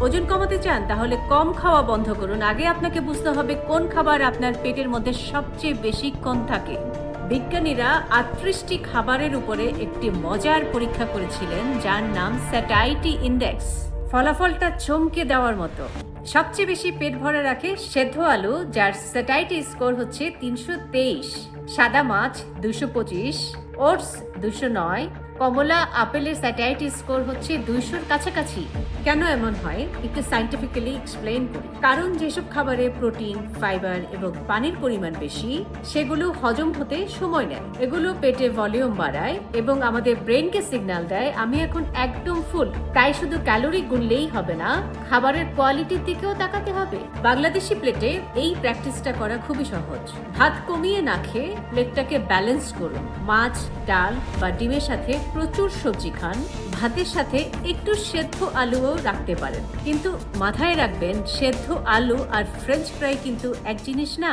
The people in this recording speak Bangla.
ওজন কমাতে চান তাহলে কম খাওয়া বন্ধ করুন। আগে আপনাকে বুঝতে হবে কোন খাবার আপনার পেটের মধ্যে সবচেয়ে বেশিক্ষণ থাকে। বিজ্ঞানীরা 38টি খাবারের উপরে একটি মজার পরীক্ষা করেছিলেন যার নাম স্যাটাইটি ইন্ডেক্স। ফলাফলটা চমকে দেওয়ার মতো। সবচেয়ে বেশি পেট ভরা রাখে সেদ্ধ আলু, যার স্যাটাইটি স্কোর হচ্ছে 323, সাদা মাছ 225, ওটস 209, কমলা আপেলের স্যাটাইটি স্কোর হচ্ছে 200-র কাছাকাছি। কেন এমন হয় একটু সায়েন্টিফিক্যালি এক্সপ্লেইন করি। কারণ যেসব খাবারে প্রোটিন, ফাইবার এবং পানির পরিমাণ বেশি, সেগুলো হজম হতে সময় নেয়। এগুলো পেটে ভলিউম বাড়ায় এবং আমাদের ব্রেনকে সিগন্যাল দেয় আমি এখন একদম ফুল। তাই শুধু ক্যালোরি গুনলেই হবে না, খাবারের কোয়ালিটির দিকেও তাকাতে হবে। বাংলাদেশি প্লেটে এই প্র্যাকটিসটা করা খুবই সহজ। ভাত কমিয়ে না খেয়ে প্লেটটাকে ব্যালেন্স করুন। মাছ, ডাল বা ডিমের সাথে প্রচুর সবজি খান। ভাতের সাথে একটু সেদ্ধ আলুও রাখতে পারেন, কিন্তু মাথায় রাখবেন সেদ্ধ আলু আর ফ্রেঞ্চ ফ্রাই কিন্তু এক জিনিস না।